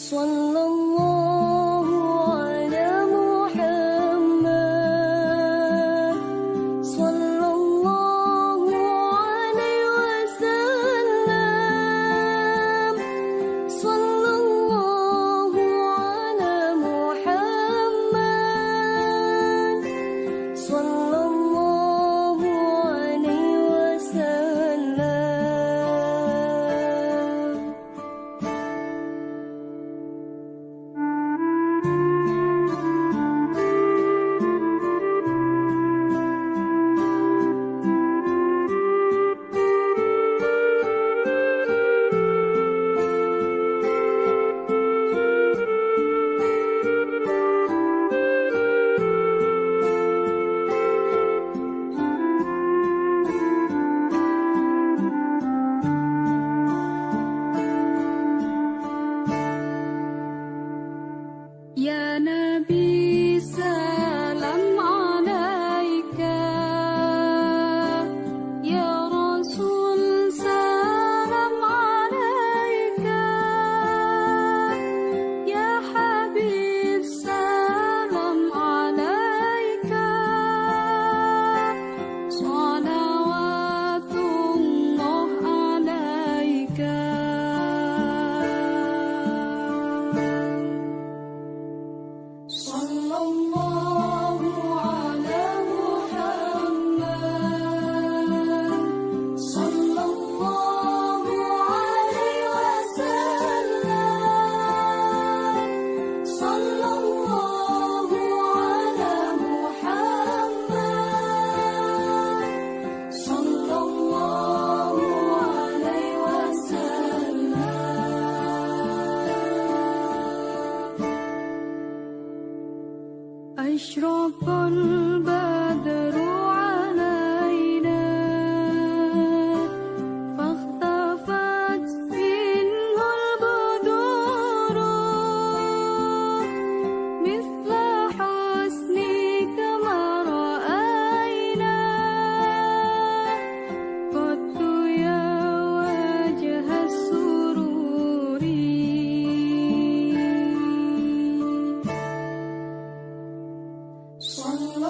صلى الله على محمد صلى الله عليه وسلم صلى الله على محمد صلى الله عليه وسلم. Ya Nabi salam alaika, Ya Rasul salam alaika, Ya Habib salam alaika, salawatullah alaika. صلى الله على محمد صلى الله عليه وسلم صلى الله على محمد صلى الله عليه وسلم. أشرق البدر علينا فاختفت منه البدور مثل حسنك ما رأينا قط يا وجه السرور. صلى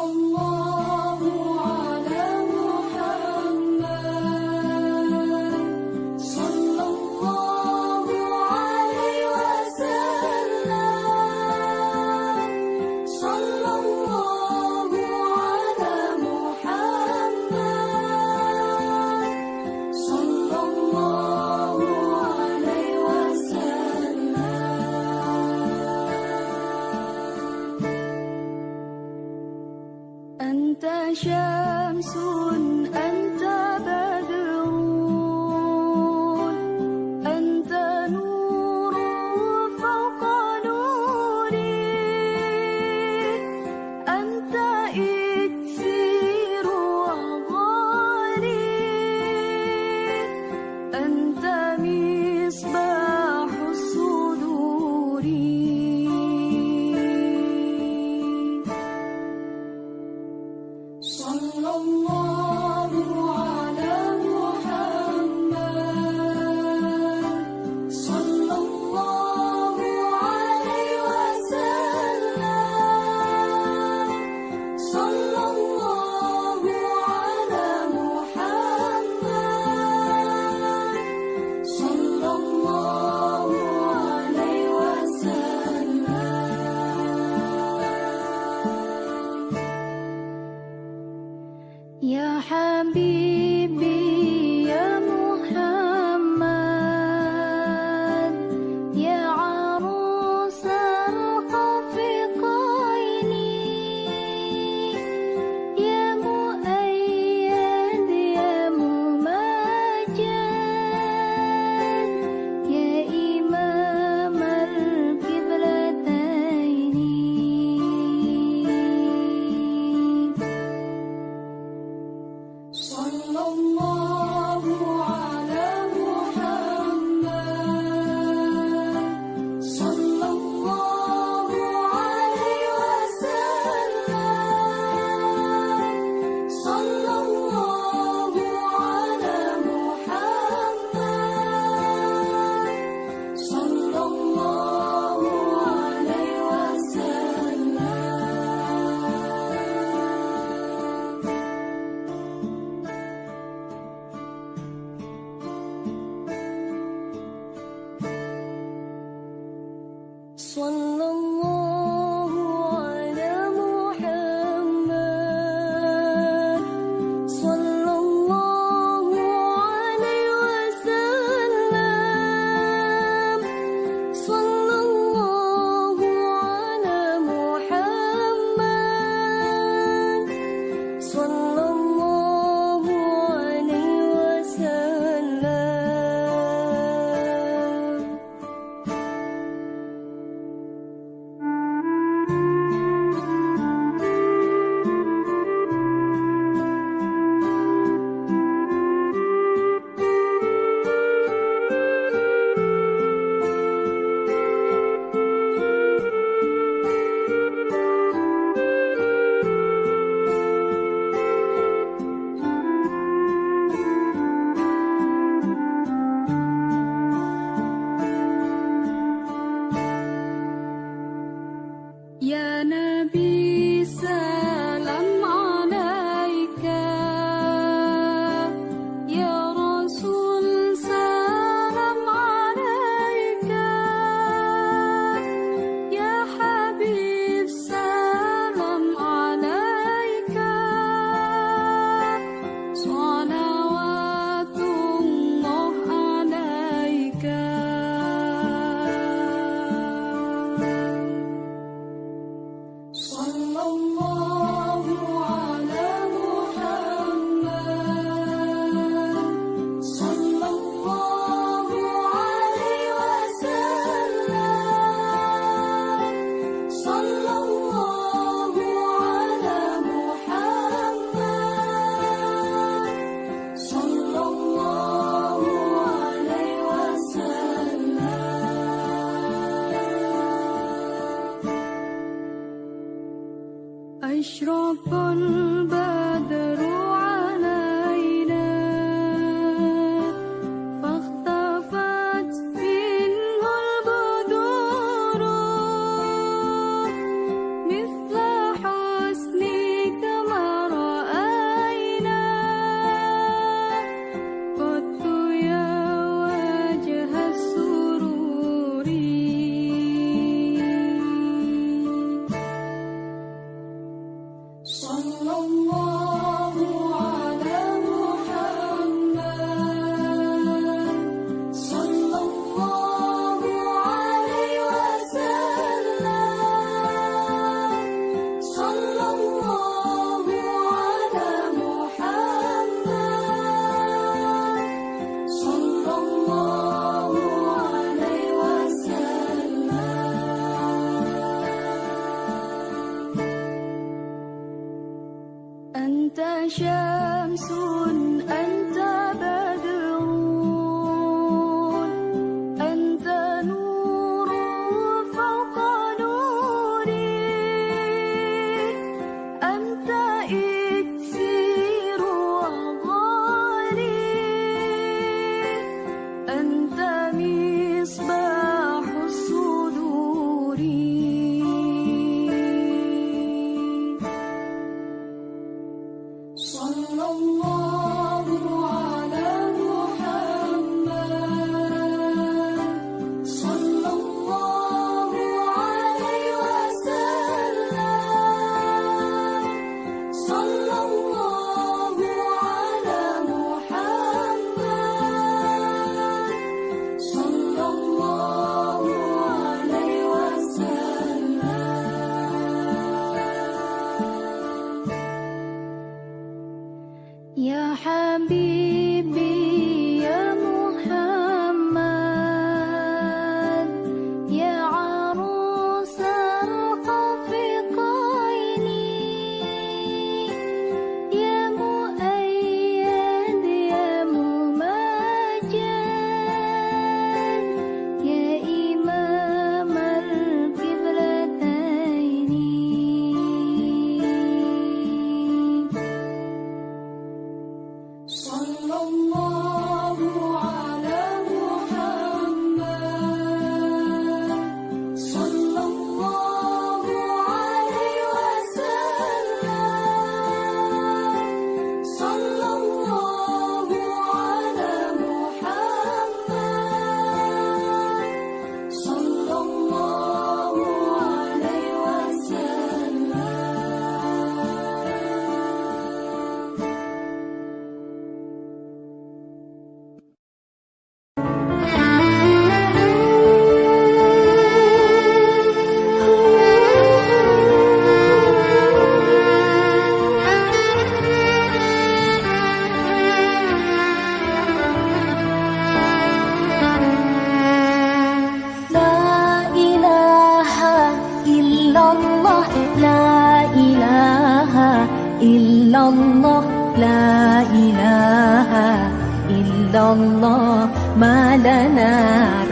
الله ما لنا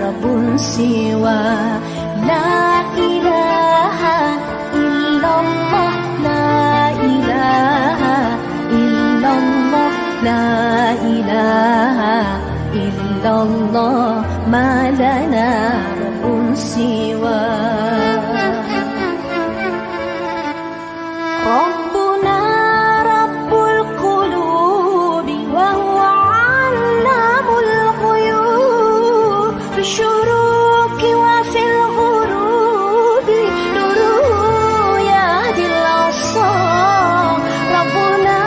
رب سوى لا إله إلا الله لا إله إلا الله لا إله إلا الله ما لنا رب سوى ربنا رب القلوب وهو علام الغيوب في الشروق وفي الغروب نوره يهدي الأبصار ربنا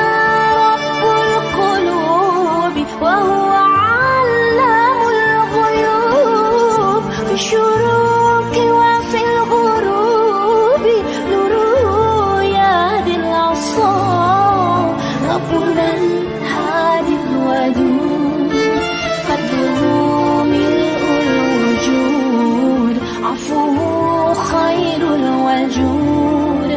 رب القلوب وهو علام الغيوب في الشروق وفي الغروب نوره يهدي الأبصار ربنا الهادي الودود فضله ملء الوجود عفوه خير الوجود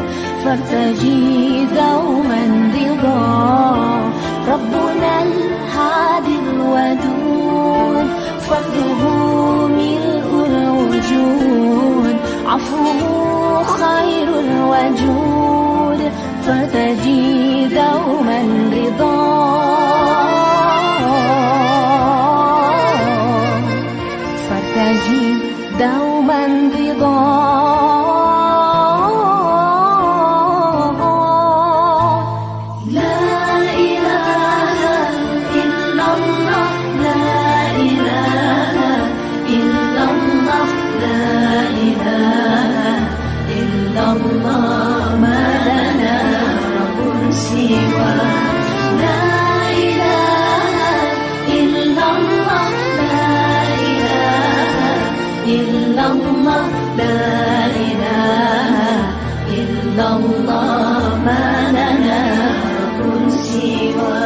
فارتجي دوما رضاه ربنا الهادي الودود فضله ملء الوجود عفوه خير الوجود فارتجي دوما رضاه فارتجي دوما رضاه لا إله إلا الله لا إله إلا الله لا إله إلا الله ما لنا رب سوى لا إله إلا الله لا إله إلا الله لا إله إلا الله ما لنا رب سوى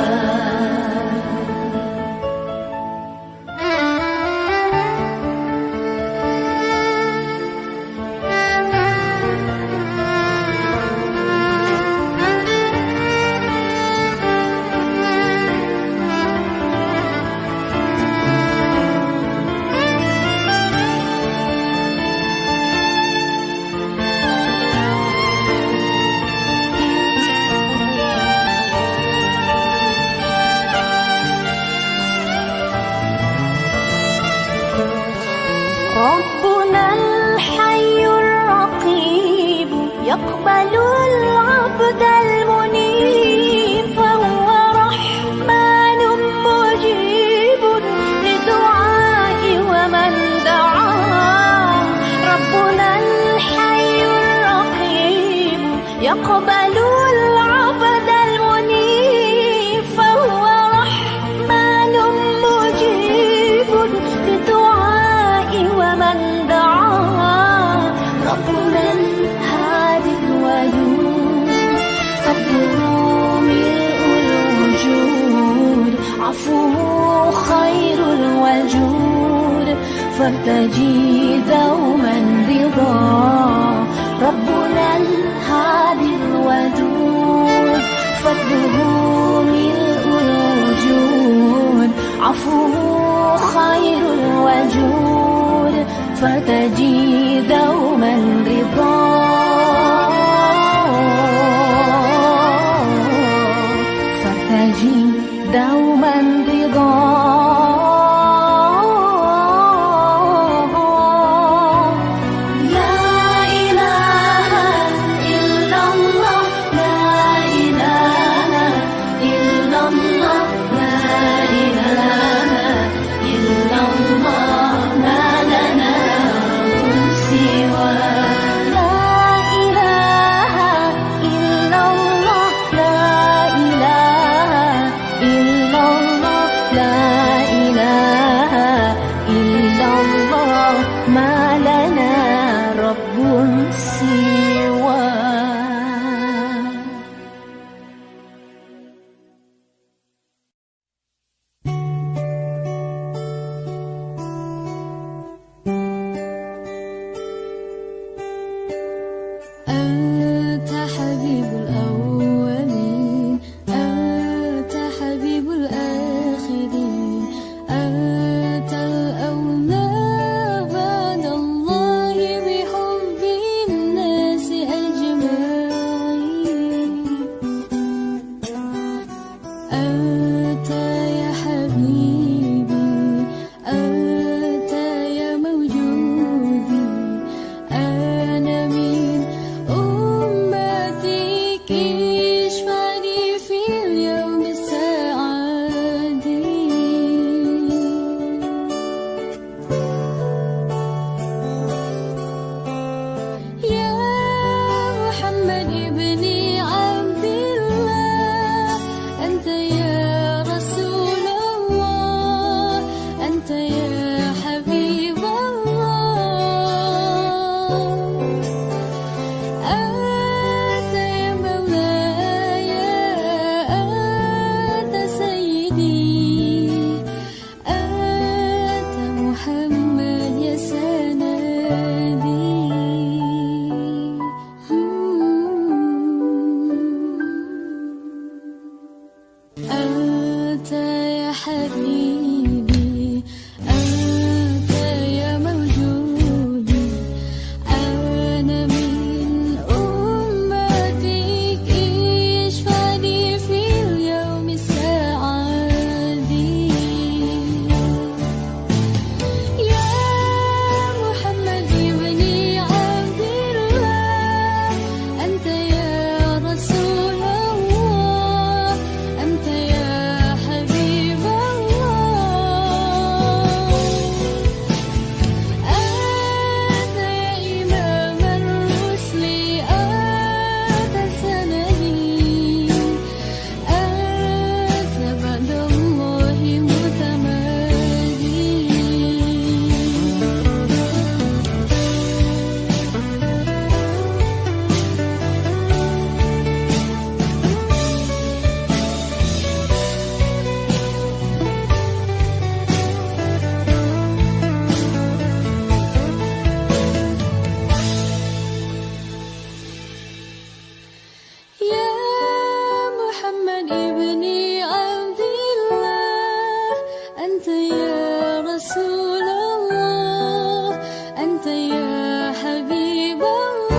ربنا الحي الرقيب يقبل العبد المنيب فهو رحمن مجيب لدعاء ومن دعاه ربنا الحي الرقيب يقبل العبد المنيب فهو رحمن مجيب لدعاء ومن دعاه ربنا الهادي الودود فضله ملء الوجود عفوه خير الوجود فارتجي دوما رضاه ربنا الهادي الودود فضله ملء الوجود عفوه خير الوجود فارتجي دوما رضاه فارتجي دوما رضاه لا إله إلا الله لا إله إلا الله لا إله إلا الله ما لنا سوى لا يا رسول الله، أنت يا حبيب الله،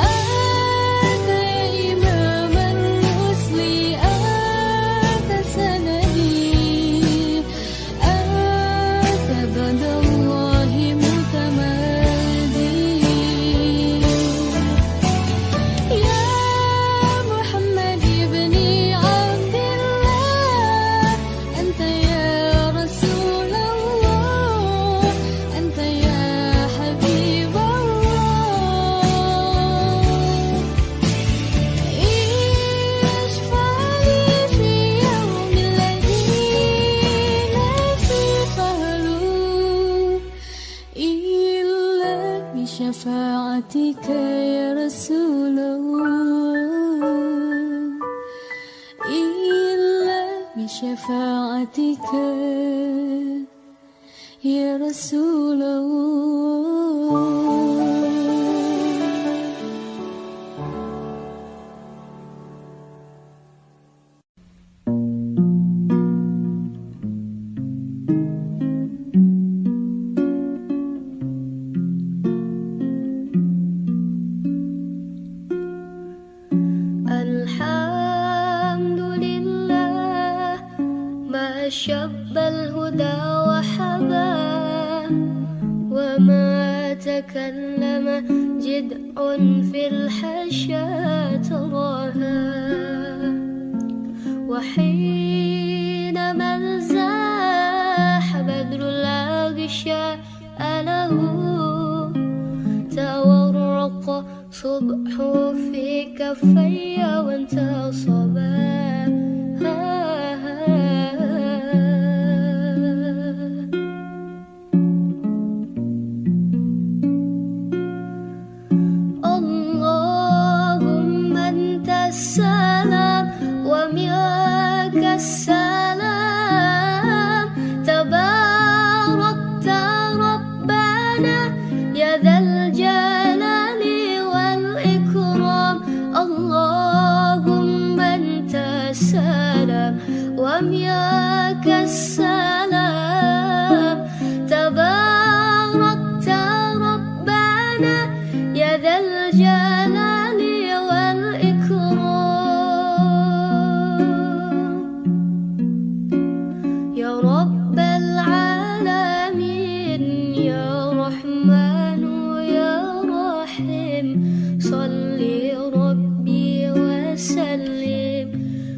أنت يا إمام الرسل، أنت سندي، أنت بعد الله متمادي. يا محمد بن عبد الله، أنت يا رسول الله، أنت يا حبيب الله. اشفع لي في يوم الذين فيه قالوا إلا بشفاعتك يا رسول الله، إلا بشفاعتك يا رسول الله. الحمد لله ما شب الهدى وحبا، وما تكلم جدع في الحشا تراها، وحينما انزاح بدر الأغشاء له، تورق صبح في كفي وانتصبا. اللهم أنت السلام ومنك السلام، تباركت ربنا يا ذا الجلال والإكرام. اللهم أنت السلام ومنك السلام، تباركت ربنا يا ذا الجلال والإكرام. يا رب العالمين يا رحمن يا رحيم، صل ربي وسلم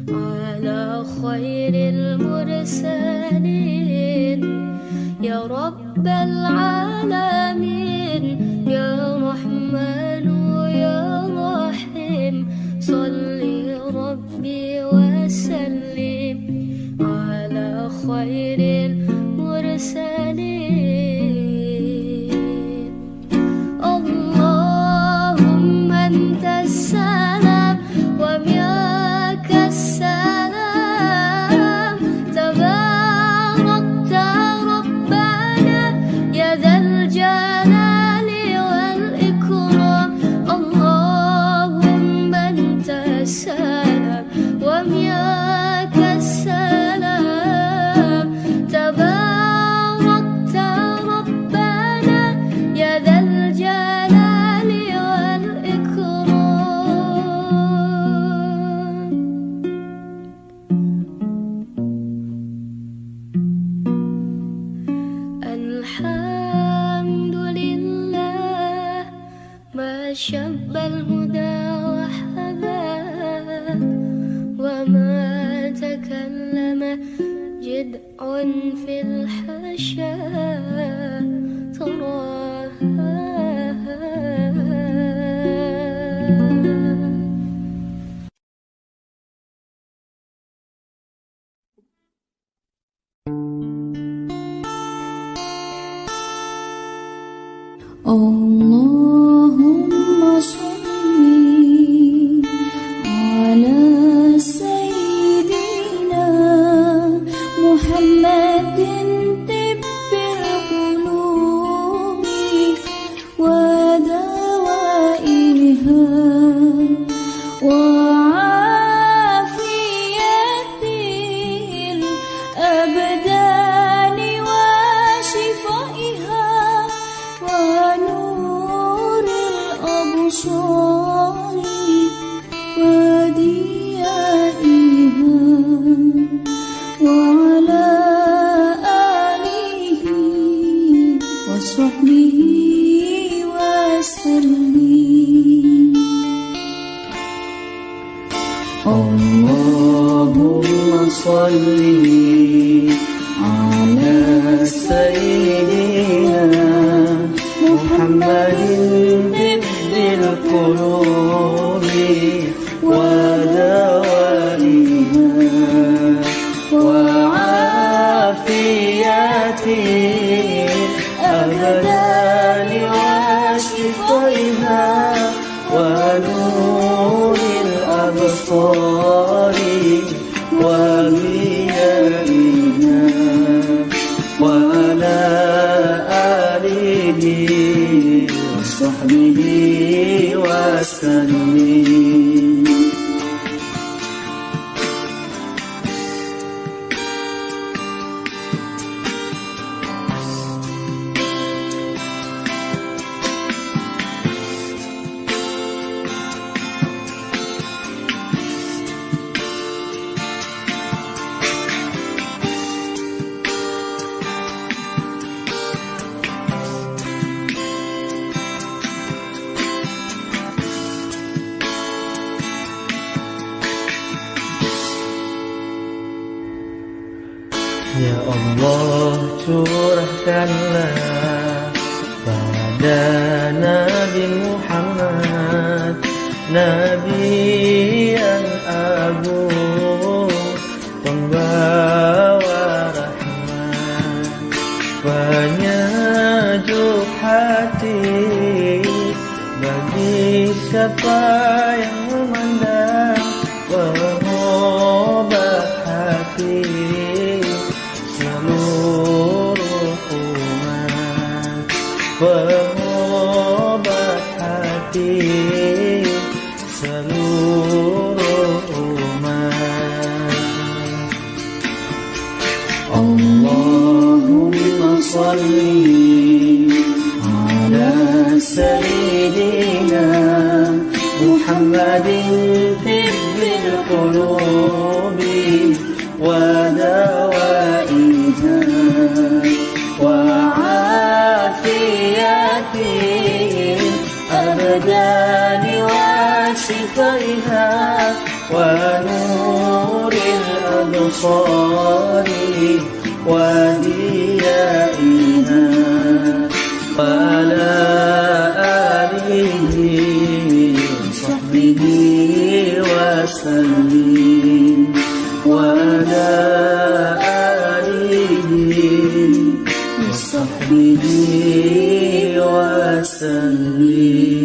على خير المرسلين. يا رب العالمين يا رحمن يا رحيم، صل ربي وسلم على خير المرسلين. اللهم أنت السلام ومنك السلام، تباركت ربنا يا ذا الجلال والإكرام. اللهم أنت السلام ومنك السلام، تباركت ربنا يا ذا الجلال والإكرام. الحمد لله ما شب الهدى وحبا، وما تكلم جدع في الحشا تراها. اللهم صل على سيدنا محمد طب القلوب ودوائها وعافية على سيدنا محمد طب القلوب ودوائها وعافية الأبدان وشفائها ونور الأبصار وضيائها وعلى آله وصحبه وسلم. Ya Allah, curahkanlah pada Nabi Muhammad, Nabi yang agung, pembawa rahmat, penyejuk hati bagi siapa yang memandang, pengobat hati seluruh umat, pengobat hati seluruh umat. Allahumma salli ala sayyidina Muhammadin tibbil qulubi wa dawaiha wa afiyati abdani wa shifaiha wa nuril absari wa diyaiha wa ala alihi wa sahbihi wa sallim wa ala alihi wa sahbihi wa sallim.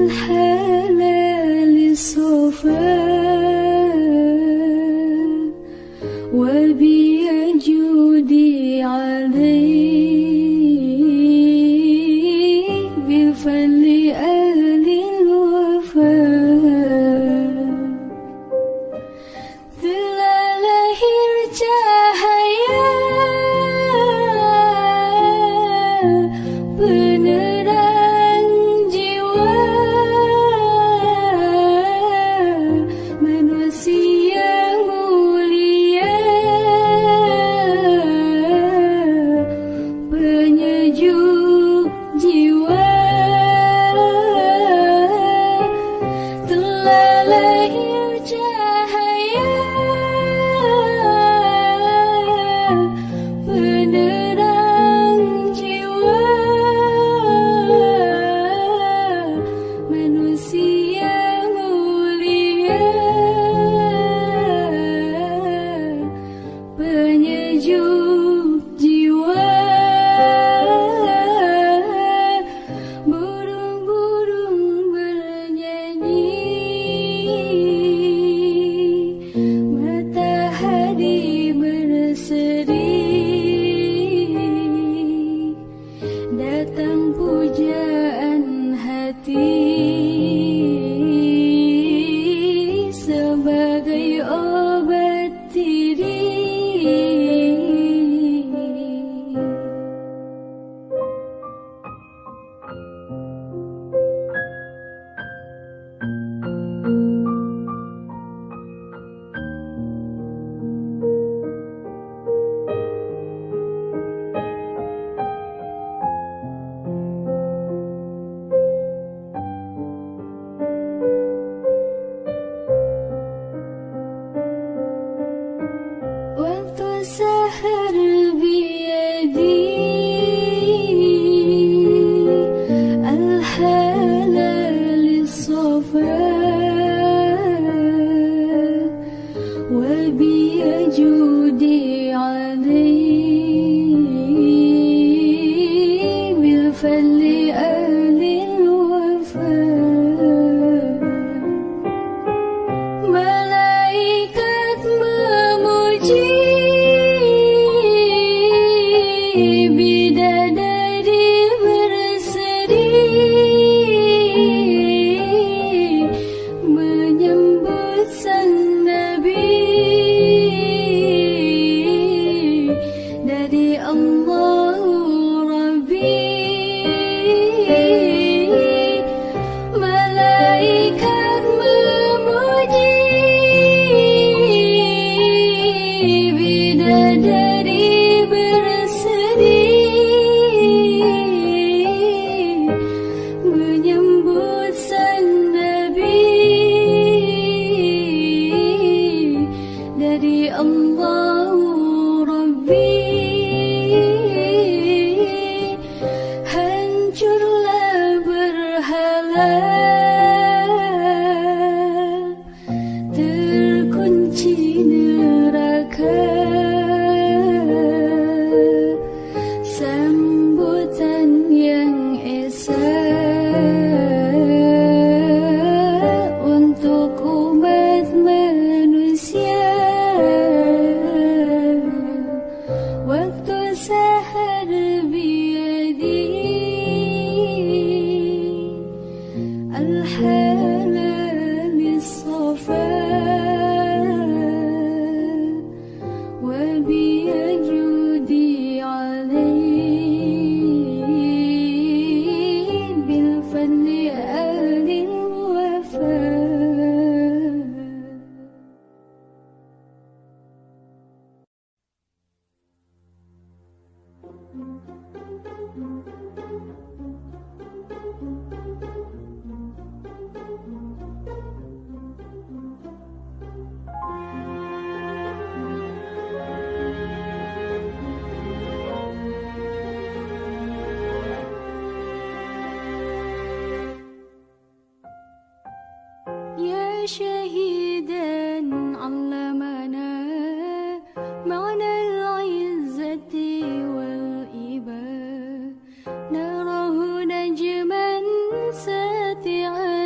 الحلال الصفا وبيجودي عليه بفضل أهل الوفاء telah lahir cahaya penerang jiwa manusia mulia penyejuk jiwa telah lahir cahaya penerang jiwa manusia mulia penyejuk jiwa burung-burung bernyanyi matahari berseri datang pujaan hati sebagai obat diri. Waktu sahar biyadi al-halal as-safa wa biyajudi alayhi bil fadli ahli al-wafa malaikat memuji bidadari berseri menyambut sang nabi dari Allah Rabbi malaikat memuji bidadari berseri menyambut sang nabi dari Allah Rabbi hancurlah berhala terkunci neraka sambutan yang esa untuk umat manusia waktu sahar biyadi al-halal as-safa wa biyajudi alayhi bil fadli ahli al-wafa. يا شهيدا علمنا معنى العزة والإباء نراه نجما ساتعا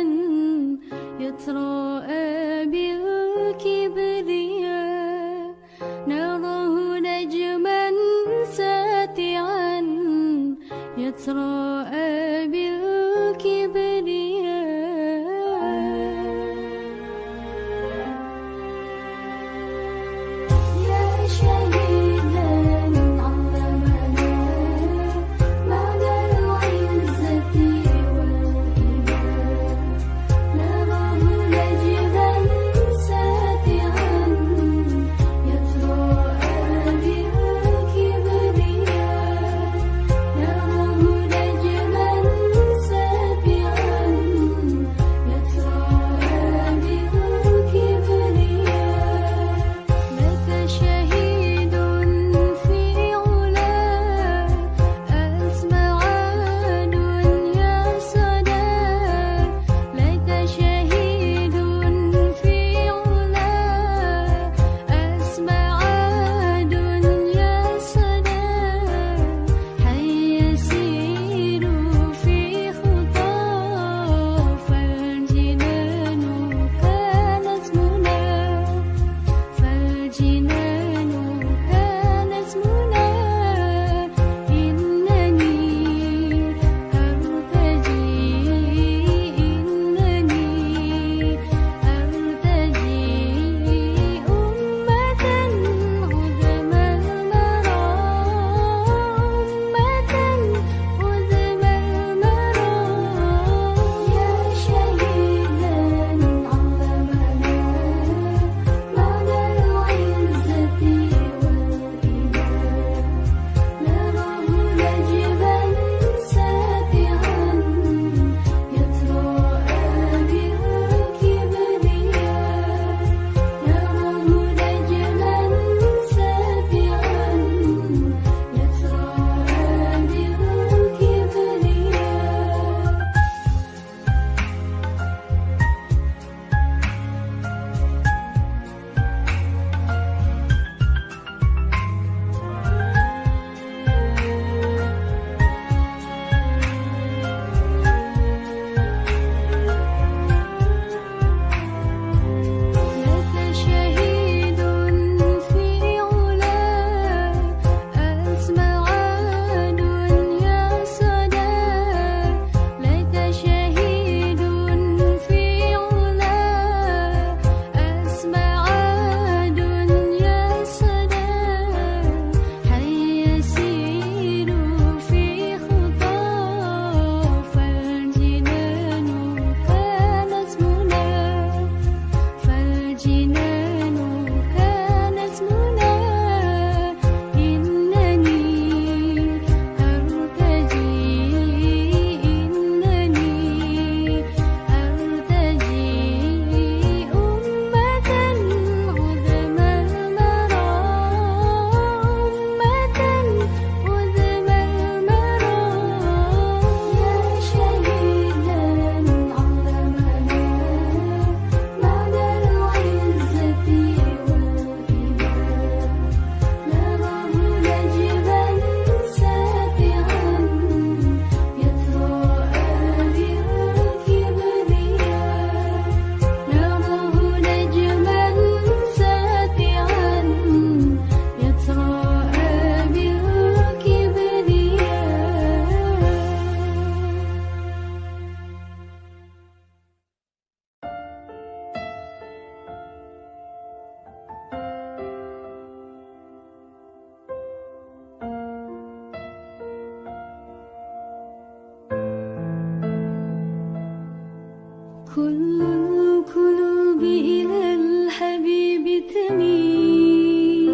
كل القلوب إلى الحبيب تميل،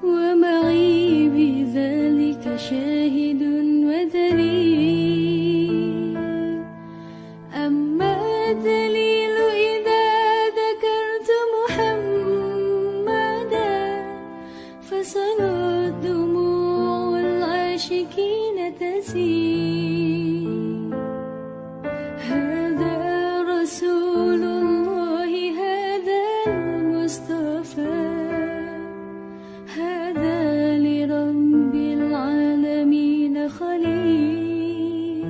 ومعي بذلك شاهد ودليل. أما الدليل إذا ذكرت محمدا، فصنع الدموع العاشقين تسيل. هذا رسول الله، هذا المصطفى، هذا لرب العالمين خليل.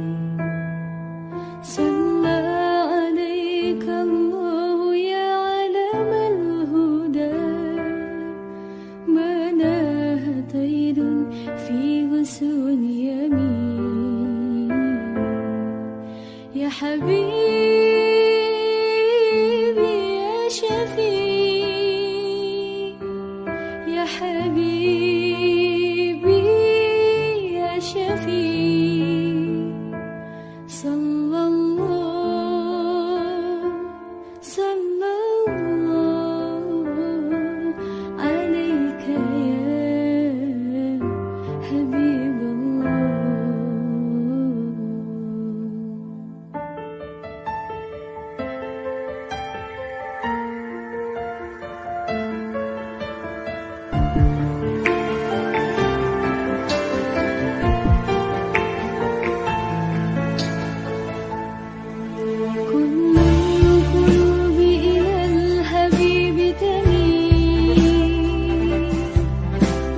صلى عليك الله يا علم الهدى، ما ناه طير في غصون يمين. يا حبيبي يا شفيع، يا حبيبي يا شفيع. صلى الله عليك يا حبيب الله. كل القلوب إلى الحبيب تميل،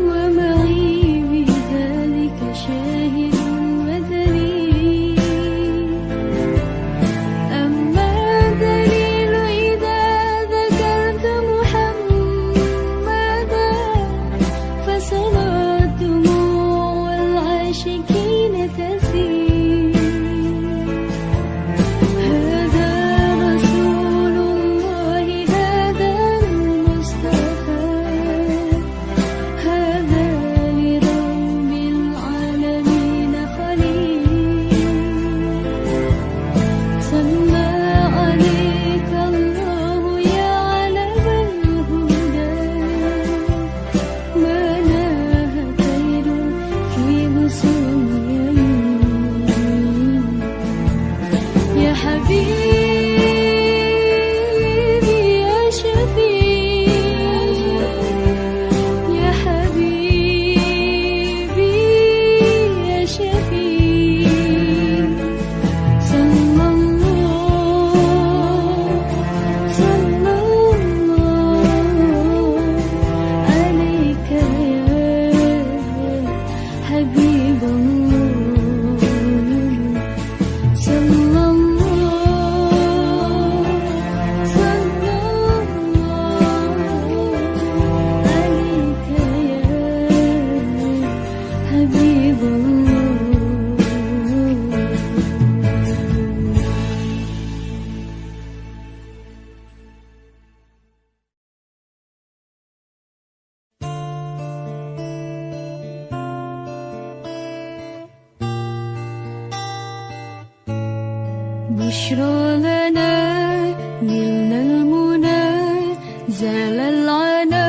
ومعي بذلك شاهد ودليل. أما الدليل إذا ذكرت محمدا، فصنع الدموع العاشقين تسيل. هذا رسول الله، هذا المصطفى، هذا لرب العالمين خليل. صلى عليك الله يا علم الهدى، ما ناه طير في غصون يمين. يا حبيبي يا شفيع، يا حبيبي يا شفيع. صلى الله عليك يا حبيب الله. صلى الله عليك يا حبيب الله. بشرى لنا نلنا المنى، زال العنا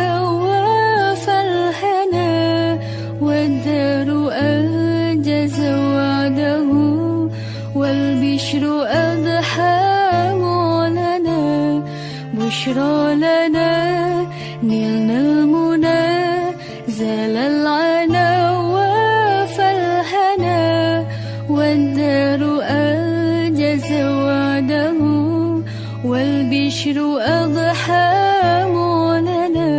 وفالهنا، والدار أنجز وعده، والبشر أضحى معلنا. بشرى لنا نلنا المنى، زال العنا وفالهنا، والدار أنجز وعده، والبشر أضحى معلنا.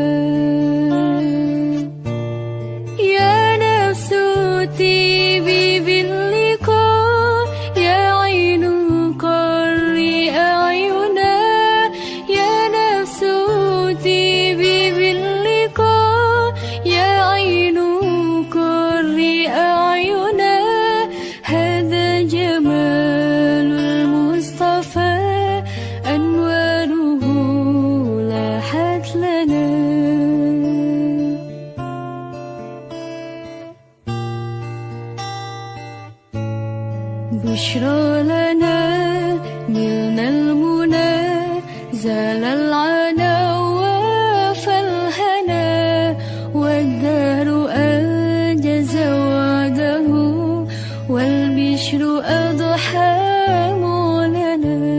يا نفس طيبي باللقاء، يا عين قري أعينا. يا نفس طيبي باللقاء، يا عين قري أعينا. هذا جمال المصطفى، أنواره نلنا المنى زال العنا وفالهنا والدار أنجز وعده والبشر أضحى مولنا.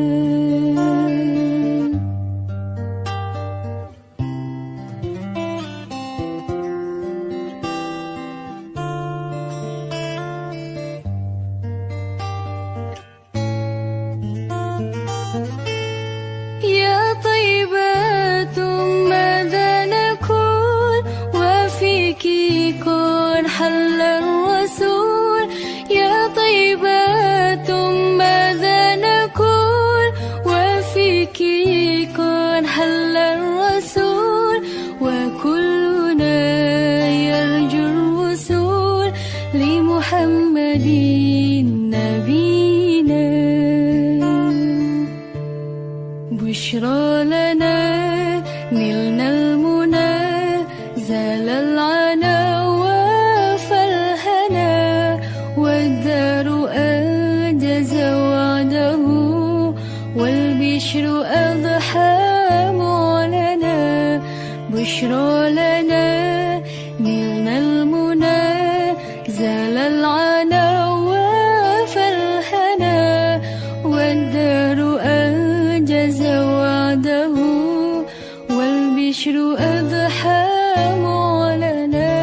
يا طيبات ماذا نقول وفيك كن حل الرسول. يا طيبات ماذا نقول وفيك كن حل الرسول. وكلنا يرجو الوصول لمحمد نبينا. بشرى لنا نلنا المنى زال العنا وفالهنا والدار أنجز وعده والبشر أضحى مولنا. بشرى لنا نلنا المنى زال العنا وفالهنا والدار أنجز وعده والبشر أضحى مولنا.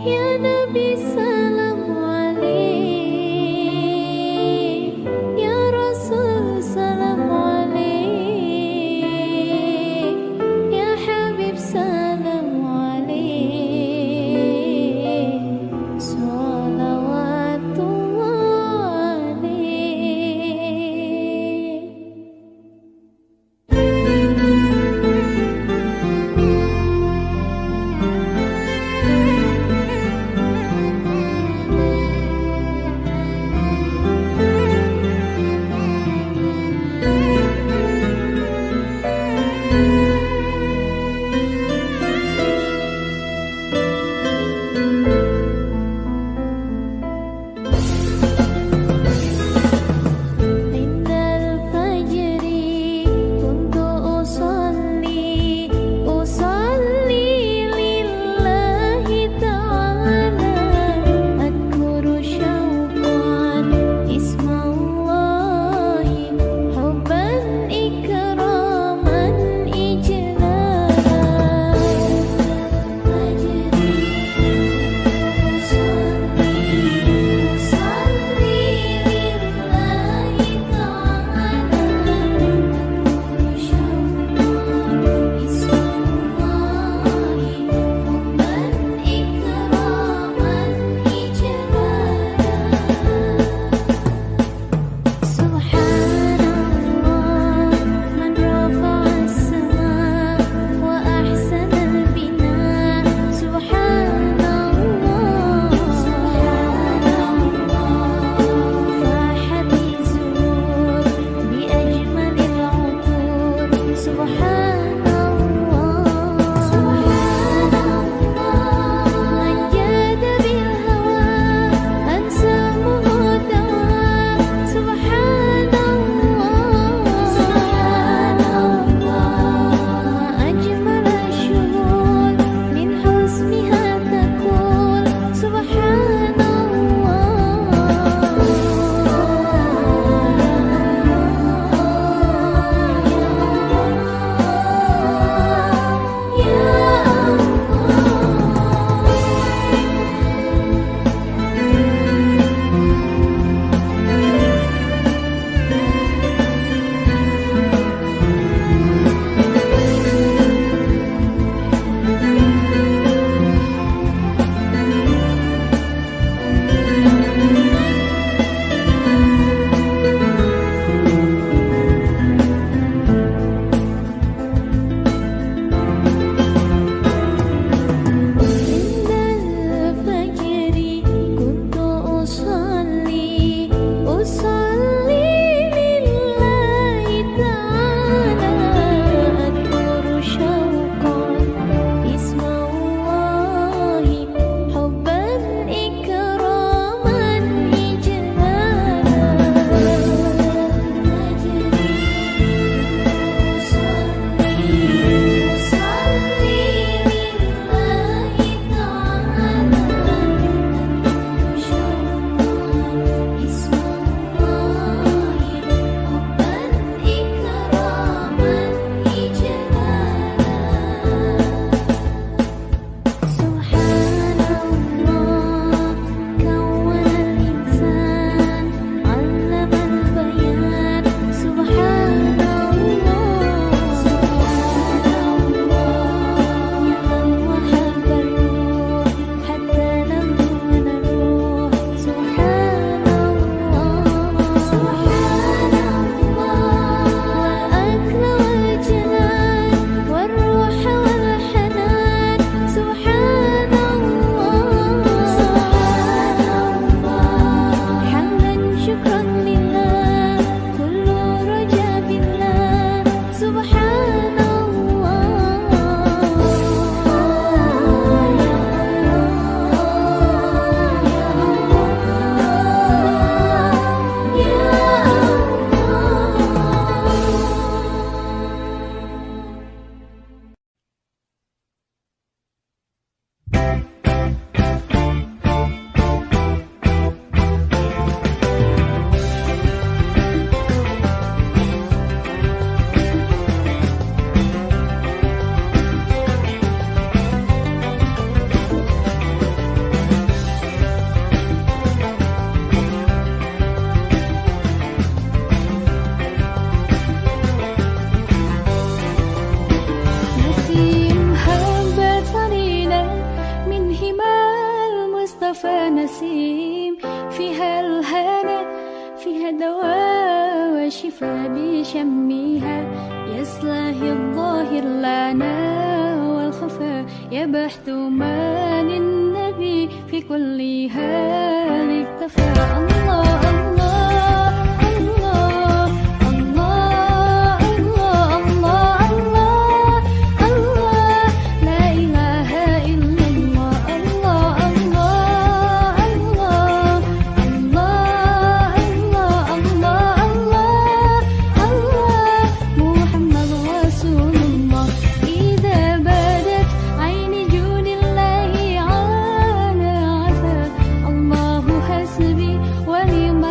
يا نبي سلام عليك، يا رسول سلام عليك، يا حبيب سلام عليك، صلوات الله عليك. شفا بشمها يصلح الظاهر لنا والخفا يبحث ما للنبي في كل حال اكتفى الله الله الله الله الله الله الله الله لا إله إلا الله الله الله الله الله الله الله الله محمد رسول الله إذا بدت عين جود الله على عسى الله حسبي ونعم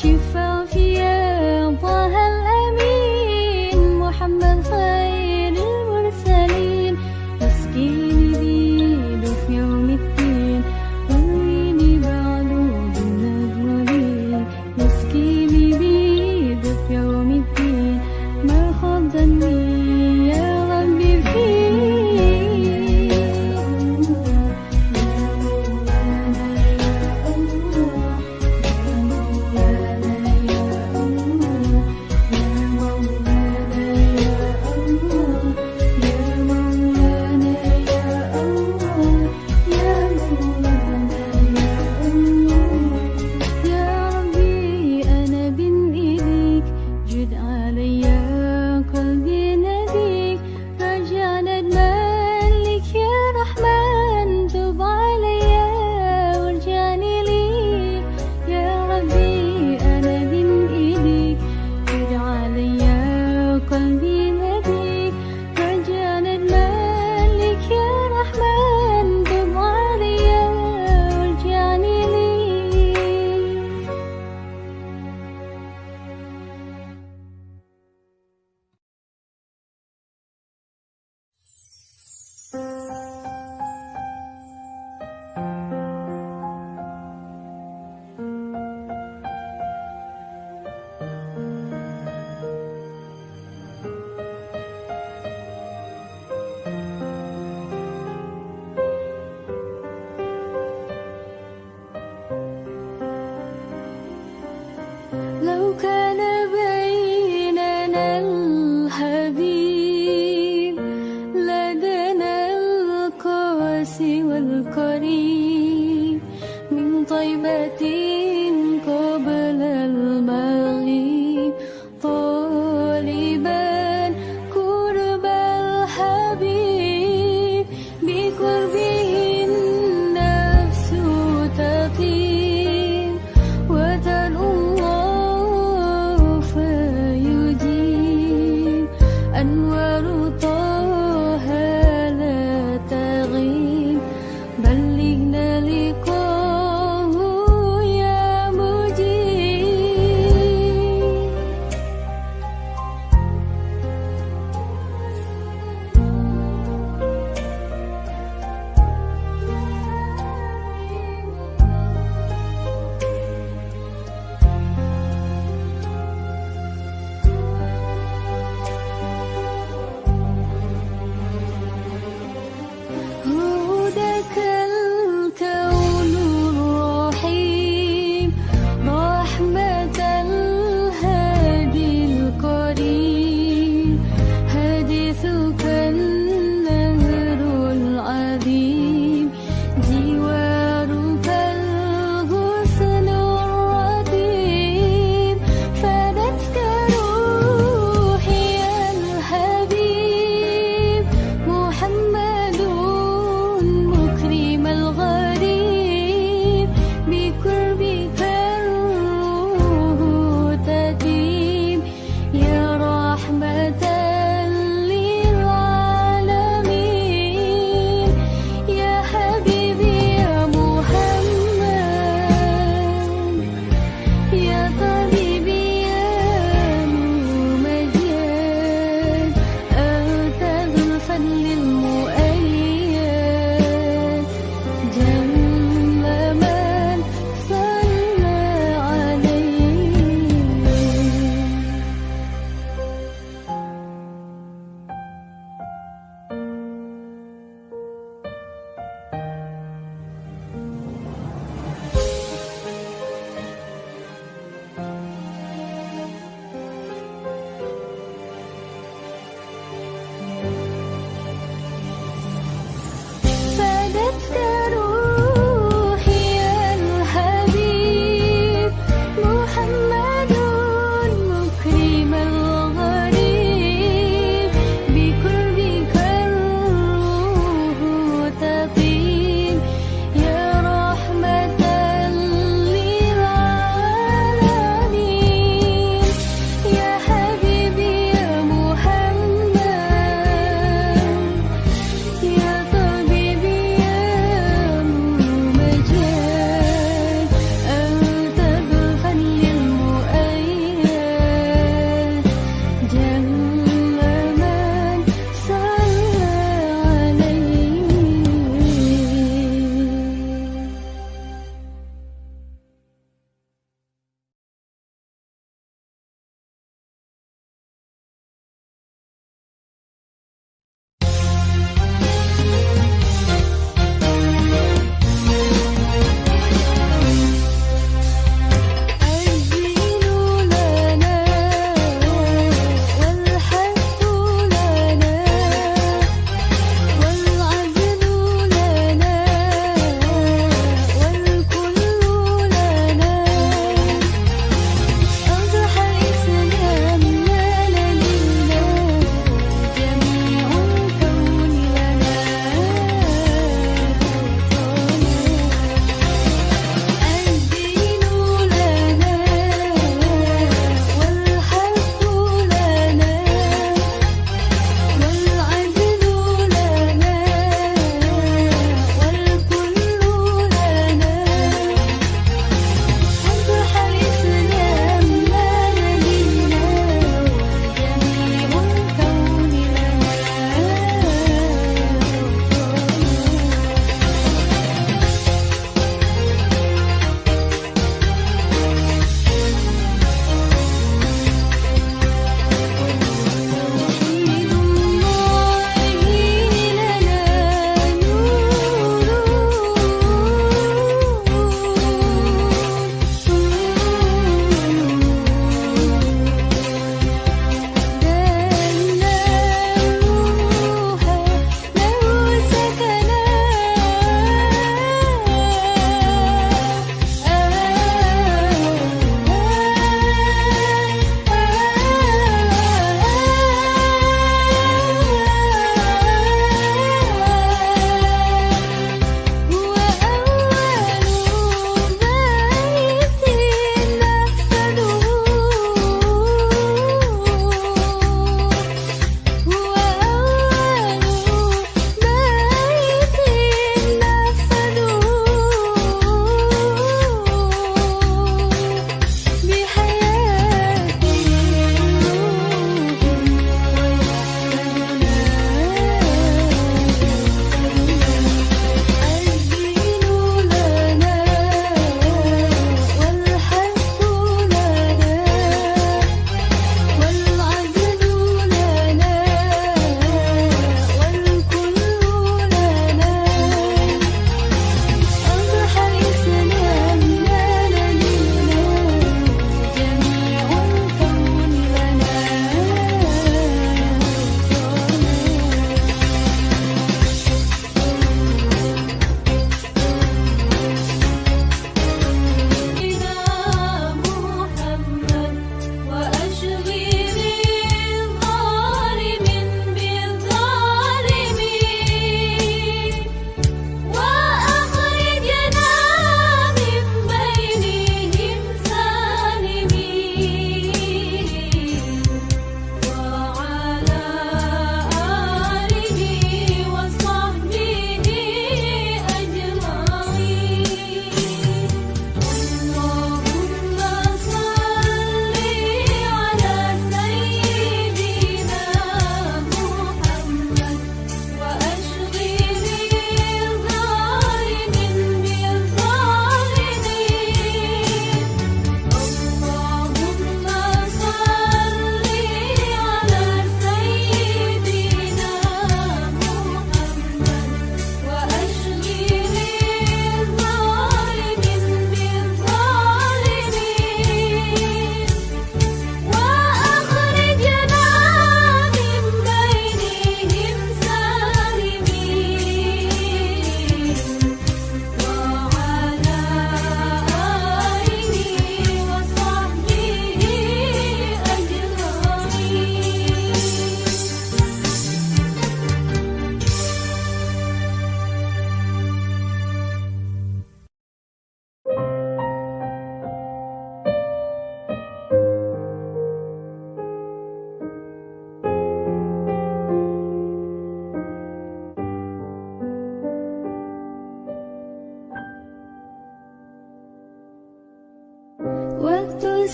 شفاعي يا طه الأمين محمد خير المرسلين اسقيني بيده في يوم الدين رويني بعده بالنجمين اسقيني بيده في يوم الدين ما خاب ظني يا ربي فيه لو كان بيننا الحبيب لدنا القاسي والقريب من طيبة قبل المغيب طالبا قرب الحبيب بقربه النفس تطيب وتنؤم أنوار طه لا تغيب بلغنا لقاه يا مجيب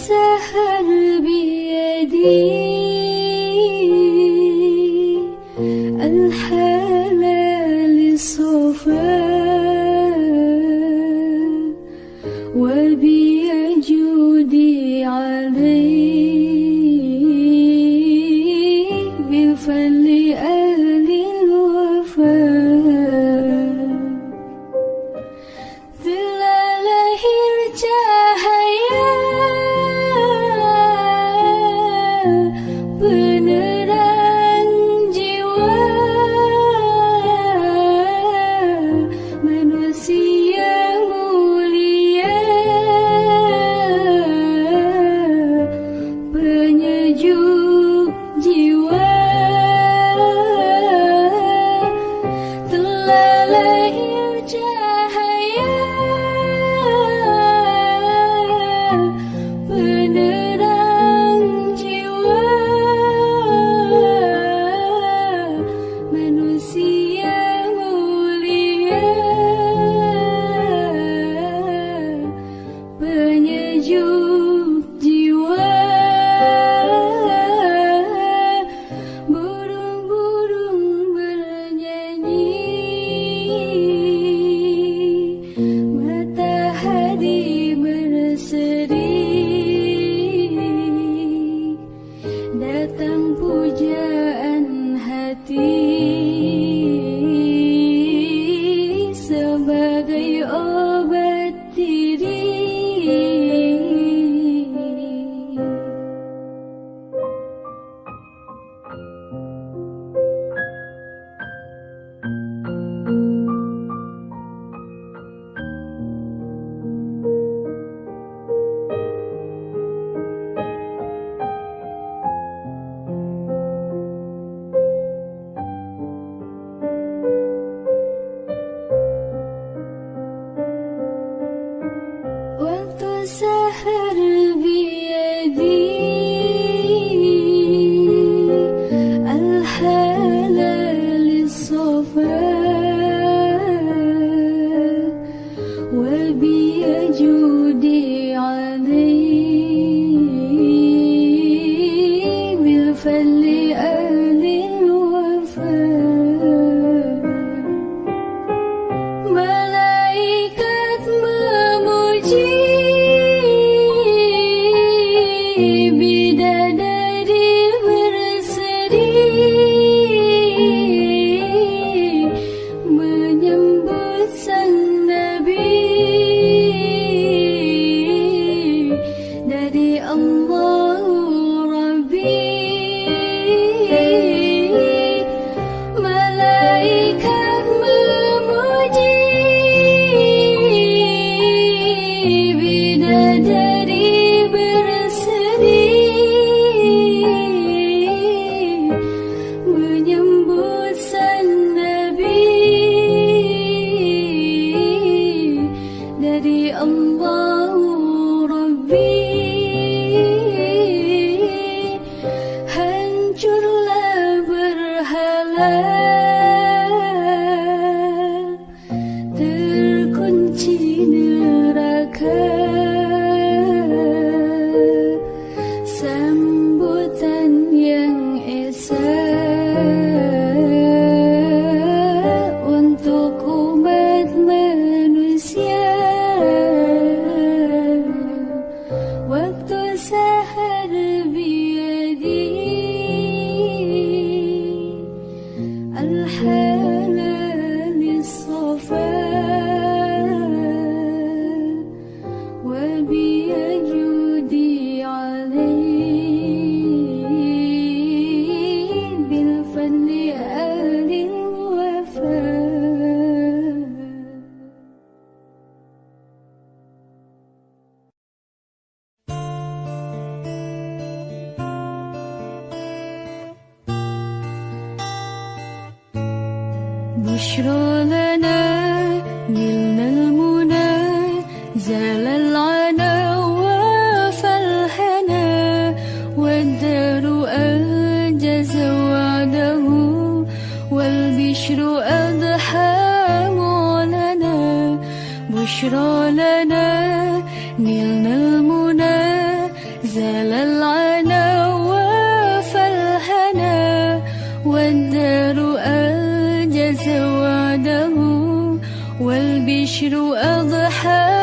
السهر بيدي الحلال الصفا وبيجودي علي بالفضل أهل الوفاء telah lahir cahaya penerang jiwa manusia mulia penyejuk jiwa telah lahir cahaya penerang jiwa manusia mulia penyejuk jiwa burung-burung bernyanyi matahari berseri datang pujaan hati sebagai obat diri. Waktu sahar biyadi al-halal as-safa wa biyajudi alayhi bil-fadli ahli al-wafa malaikat memuji bidadari berseri menyambut sang nabi dari Allah Rabbi malaikat memuji bidadari berseri menyambut sang nabi dari Allah Rabbi hancurlah berhala terkunci neraka sambutan yang esa untuk umat manusia waktu sahar biyadi الحلال الصفا وبيجودي عليه بالفضل أهل الوفاء بشرى لنا نلنا المنى زال العنا وفالهنا والدار أنجز وعده والبشر أضحى معلنا بشرى لنا نلنا المنى زال العنا وفالهنا والدار أنجز وعده والبشر أضحى